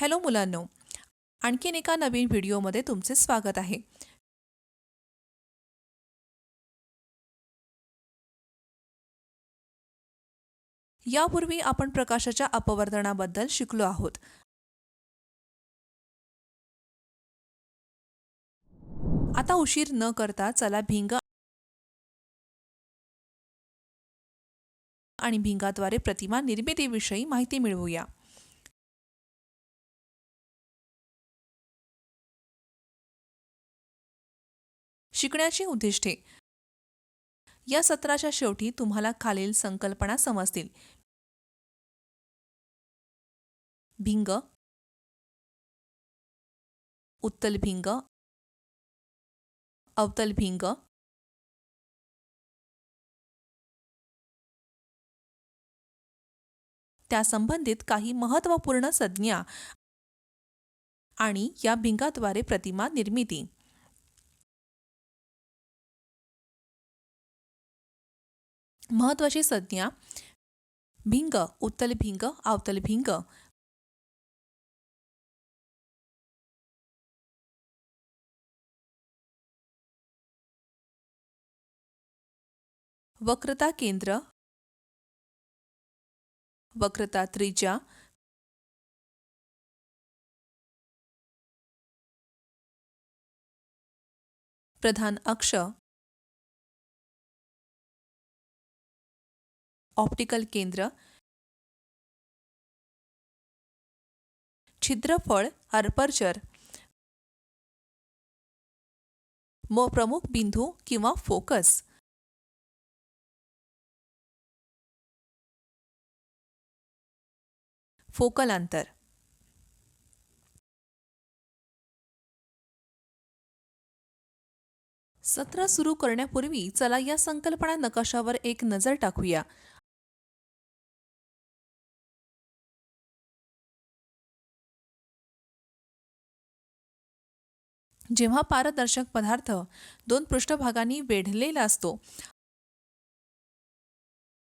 Hello मुलांनो, आणखीन एका नवीन व्हिडिओमध्ये तुमचे स्वागत आहे. यापूर्वी आपण प्रकाशाच्या अपवर्तनाबद्दल शिकलो आहोत. आता उशीर न करता चला भिंग आणि भिंगाद्वारे प्रतिमा निर्मितीविषयी माहिती मिळवूया. शिकण्याची उद्दिष्टे. या सत्राच्या शेवटी तुम्हाला खालील संकल्पना समजतील. भिंग, उत्तल भिंग, अवतल भिंग, त्या संबंधित काही महत्त्वपूर्ण संज्ञा आणि या भिंगाद्वारे प्रतिमा निर्मिती. महत्त्वाची संज्ञा: भिंग, उत्तल भिंग, अवतल भिंग. वक्रता केंद्र, वक्रता त्रिज्या, प्रधान अक्ष, ऑप्टिकल केंद्र, छिद्रफळ अपर्चर, प्रमुख बिंदू किंवा फोकस. फोकल अंतर. सत्र सुरू करण्यापूर्वी चला या संकल्पना नकाशावर एक नजर टाकूया. जेव्हा पारदर्शक पदार्थ दोन पृष्ठभागांनी वेढलेला असतो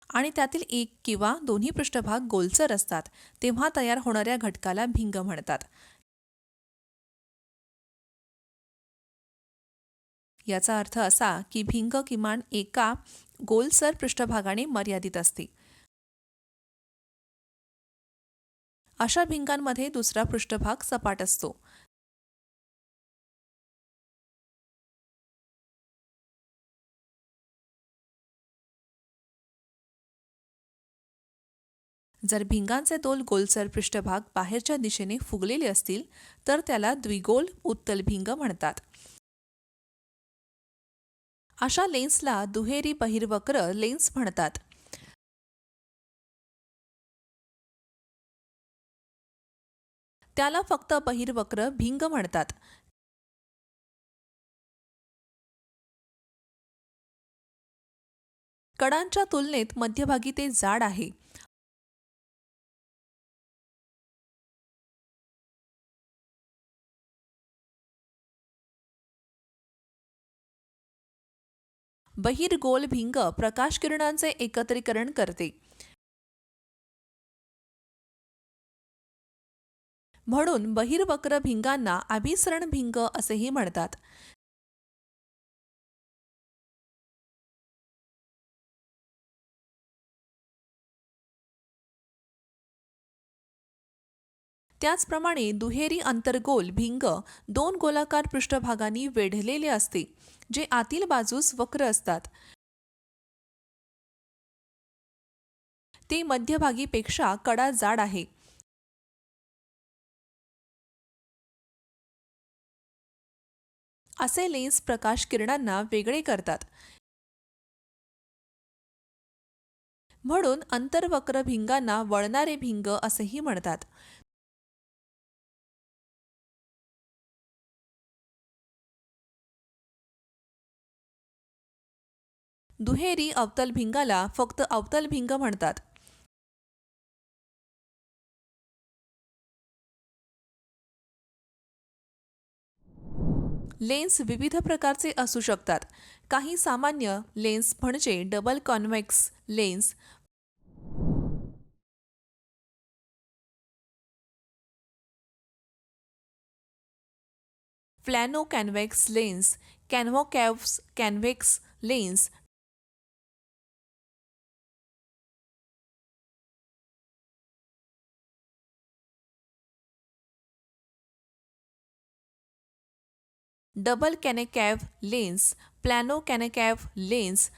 आणि त्यातील एक किंवा दोन्ही पृष्ठभाग गोलसर असतात, तेव्हा तयार होणाऱ्या घटकाला भिंग म्हणतात. याचा अर्थ असा की भिंग किमान एका गोलसर पृष्ठभागाने मर्यादित असते. अशा भिंगांमध्ये दुसरा पृष्ठभाग सपाट असतो. जर भिंगांचे दोन गोलसर पृष्ठभाग बाहेरच्या दिशेने फुगलेले असतील तर त्याला द्विगोल उत्तल भिंग म्हणतात. अशा लेन्सला दुहेरी बहिर्वक्र लेन्स म्हणतात. त्याला फक्त बहिर्वक्र भिंग म्हणतात. कडांच्या तुलनेत मध्यभागी ते जाड आहे. बहिर्गोल भिंग प्रकाश किरणांचे एकत्रीकरण करते. म्हणून बहिर्वक्र भिंगांना अभिसरण भिंग असेही म्हणतात. त्याचप्रमाणे दुहेरी अंतर्गोल भिंग दोन गोलाकार पृष्ठभागांनी वेढलेले असते, जे आतील बाजूस वक्र असतात. ते मध्यभागीपेक्षा कडा जाड आहे. असे लेन्स प्रकाश किरणांना वेगळे करतात. म्हणून अंतर्वक्र भिंगांना वळणारे भिंग असेही म्हणतात. दुहेरी अवतल भिंगाला फक्त अवतल भिंग म्हणतात. लेन्स विविध प्रकारचे असू शकतात. काही सामान्य लेन्स म्हणजे double convex lens, plano convex lens, concavo convex lens, double concave lens, plano concave lens,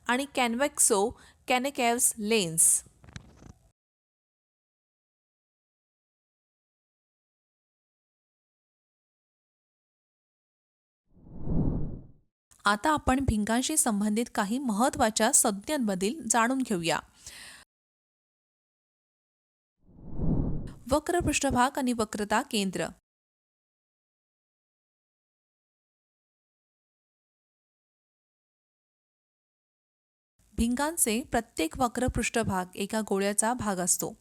आणि कॅन्व्हेक्सो कॅनेकॅव्हस लेन्स. आता आपण भिंगांशी संबंधित काही महत्त्वाच्या संज्ञांमधील जाणून घेऊया. वक्र पृष्ठभाग आणि वक्रता केंद्र. भिंगांचे प्रत्येक वक्र पृष्ठभाग एका गोळ्याचा भाग असतो.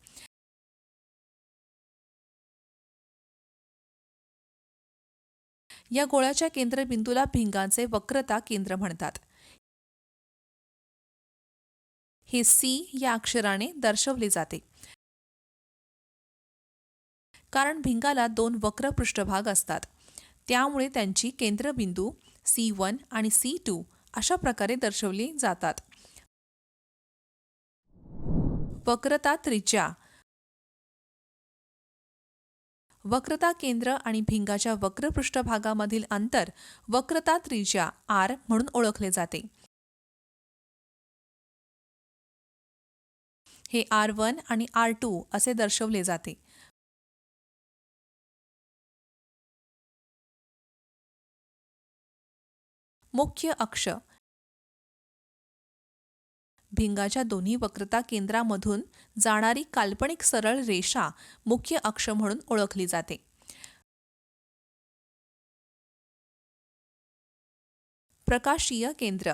या गोळ्याच्या केंद्रबिंदूला भिंगांचे वक्रता केंद्र म्हणतात. हे सी या अक्षराने दर्शवले जाते. कारण भिंगाला दोन वक्र पृष्ठभाग असतात, त्यामुळे त्यांची केंद्रबिंदू C1 आणि C2 अशा प्रकारे दर्शवली जातात. वक्रता त्रिज्या. वक्रता केंद्र आणि भिंगाच्या वक्र पृष्ठभागामधील अंतर वक्रता त्रिज्या R म्हणून ओळखले जाते. हे R1 आणि R2 असे दर्शवले जाते. मुख्य अक्ष. भिंगाच्या दोन्ही वक्रता केंद्रामधून जाणारी काल्पनिक सरळ रेषा मुख्य अक्ष म्हणून ओळखली जाते. प्रकाशीय केंद्र.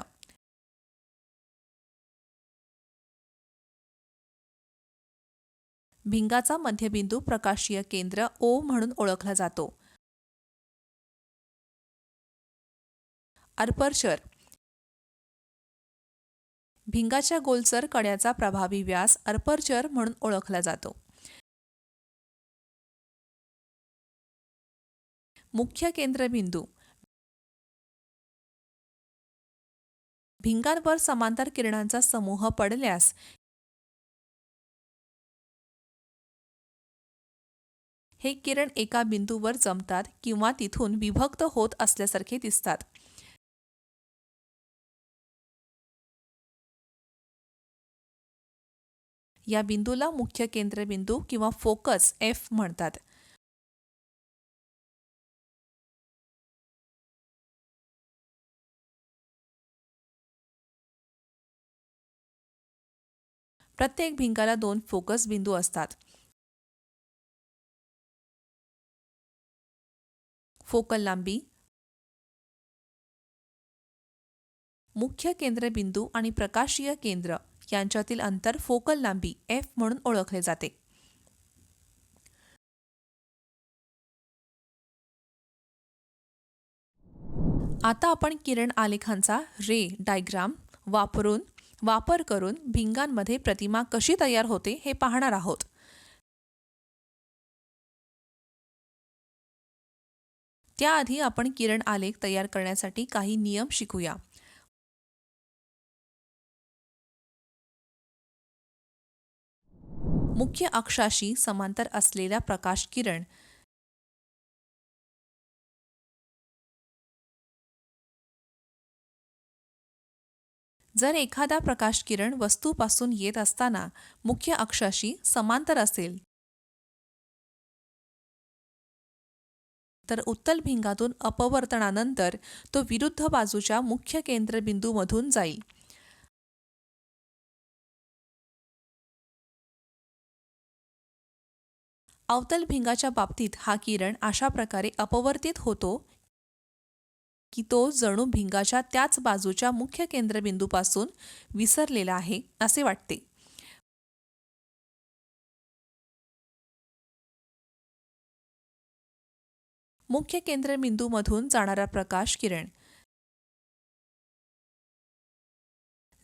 भिंगाचा मध्यबिंदू प्रकाशीय केंद्र O म्हणून ओळखला जातो. अपर्चर. भिंगाच्या गोलसर कड्याचा प्रभावी व्यास अपर्चर म्हणून ओळखला जातो. मुख्य केंद्रबिंदू. भिंगांवर समांतर किरणांचा समूह पडल्यास हे किरण एका बिंदूवर जमतात किंवा तिथून विभक्त होत असल्यासारखे दिसतात. या बिंदूला मुख्य केंद्रबिंदू किंवा फोकस F म्हणतात. प्रत्येक भिंगाला दोन फोकस बिंदू असतात. फोकल लांबी. मुख्य केंद्रबिंदू आणि प्रकाशीय केंद्र यांच्यातील अंतर फोकल लांबी F म्हणून ओळखले जाते. आता आपण किरण आलेखांचा डायग्राम वापर करून भिंगांमध्ये प्रतिमा कशी तयार होते हे पाहणार आहोत. त्याआधी आपण किरण आलेख तयार करण्यासाठी काही नियम शिकूया. मुख्य अक्षाशी समांतर असलेला प्रकाश किरण जर एखादा प्रकाश किरण वस्तूपासून येत असताना मुख्य अक्षाशी समांतर असेल तर उत्तल भिंगातून अपवर्तनानंतर तो विरुद्ध बाजूच्या मुख्य केंद्रबिंदूमधून जाईल. अवतल भिंगाच्या बाबतीत हा किरण अशा प्रकारे अपवर्तित होतो की तो जणू भिंगाच्या त्याच बाजूच्या मुख्य केंद्रबिंदूपासून विसरलेला आहे असे वाटते. मुख्य केंद्रबिंदूमधून जाणारा प्रकाश किरण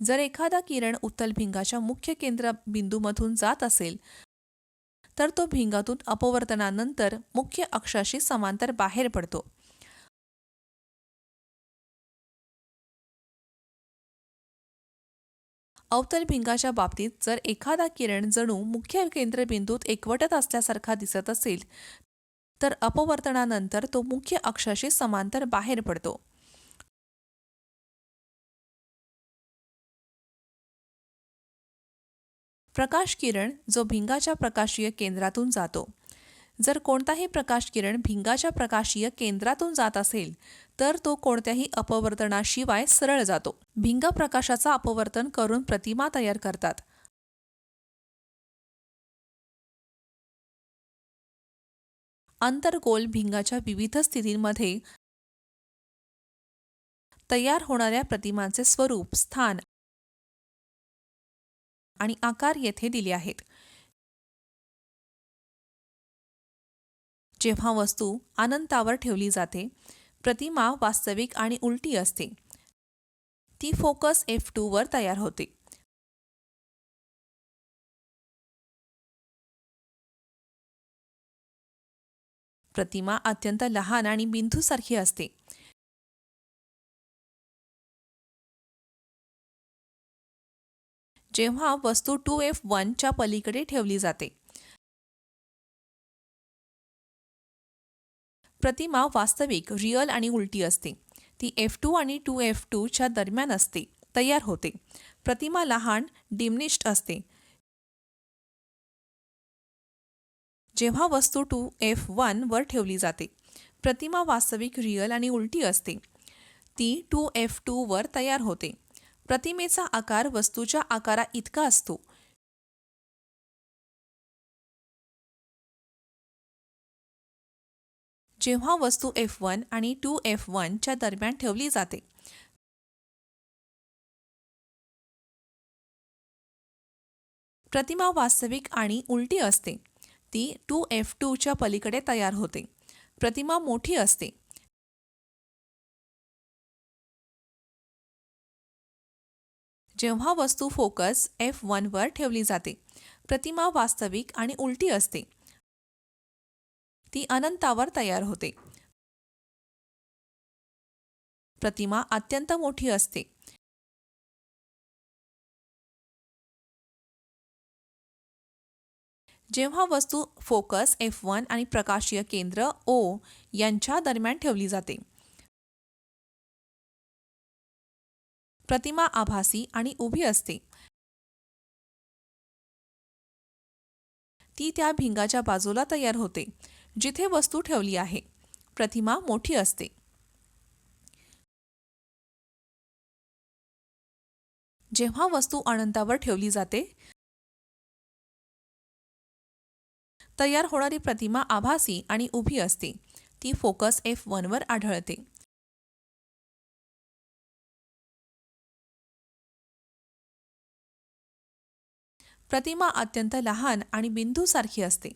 जर एखादा किरण उत्तल भिंगाच्या मुख्य केंद्रबिंदूमधून जात असेल तर तो भिंगातून अपवर्तनानंतर मुख्य अक्षाशी समांतर बाहेर पडतो. अवतल भिंगाच्या बाबतीत जर एखादा किरण जणू मुख्य केंद्रबिंदूत एकवटत असल्यासारखा दिसत असेल तर अपवर्तनानंतर तो मुख्य अक्षाशी समांतर बाहेर पडतो. प्रकाश किरण जो भिंगाच्या प्रकाशीय केंद्रातून जातो. जर कोणताही प्रकाश किरण भिंगाच्या प्रकाशीय केंद्रातून जात असेल तर तो कोणत्याही अपवर्तनाशिवाय सरळ जातो. भिंग प्रकाशाचा अपवर्तन करून प्रतिमा तयार करतात. अंतर्गोल भिंगाच्या विविध स्थितींमध्ये तयार होणाऱ्या प्रतिमांचे स्वरूप, स्थान आणि आकार येथे दिले आहेत. जेव्हा वस्तू अनंतावर ठेवली जाते, प्रतिमा वास्तविक आणि उलटी असते. ती फोकस F2 वर तयार होते. प्रतिमा अत्यंत लहान आणि बिंदूसारखी असते. जेव्हा वस्तू 2F1 च्या पलीकडे ठेवली जाते, प्रतिमा वास्तविक, रिअल आणि उलटी असते. ती F2 आणि 2F2 च्या दरम्यान असते, तयार होते. प्रतिमा लहान, डिमिनिश्ड असते. जेव्हा वस्तू 2F1 वर ठेवली जाते, प्रतिमा वास्तविक, रिअल आणि उलटी असते. ती 2F2 वर तयार होते. प्रतिमेचा आकार वस्तूच्या आकारा इतका असतो. जेव्हा वस्तू F1 आणि 2F1 च्या दरम्यान ठेवली जाते, प्रतिमा वास्तविक आणि उलटी असते. ती 2F2 च्या पलीकडे तयार होते. प्रतिमा मोठी असते. जेव्हा वस्तू फोकस F1 वर ठेवली जाते, प्रतिमा वास्तविक आणि उलटी असते. ती अनंतावर तयार होते. प्रतिमा अत्यंत मोठी असते. जेव्हा वस्तू फोकस F1 आणि प्रकाशीय केंद्र O यांच्या दरम्यान ठेवली जाते, प्रतिमा आभासी आणि उभी असते. ती त्या भिंगाच्या बाजूला तयार होते जिथे वस्तू ठेवली आहे. प्रतिमा मोठी असते. जेव्हा वस्तू अनंतावर ठेवली जाते, तयार होणारी प्रतिमा आभासी आणि उभी असते. ती फोकस F1 वर आढळते. प्रतिमा अत्यंत लहान आणि बिंदूसारखी असते.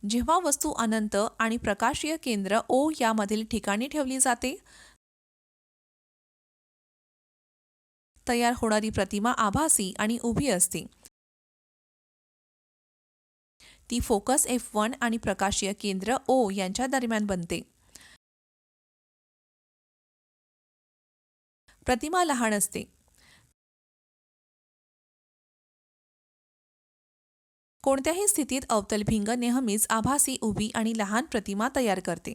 जेव्हा वस्तू अनंत आणि प्रकाशीय केंद्र O यामधील ठिकाणी ठेवली जाते, तयार होणारी प्रतिमा आभासी आणि उभी असते. ती फोकस F1 आणि प्रकाशीय केंद्र O यांच्या दरम्यान बनते. प्रतिमा लहान असते. कोणत्याही स्थितीत अवतल भिंग नेहमीच आभासी, उभी आणि लहान प्रतिमा तयार करते.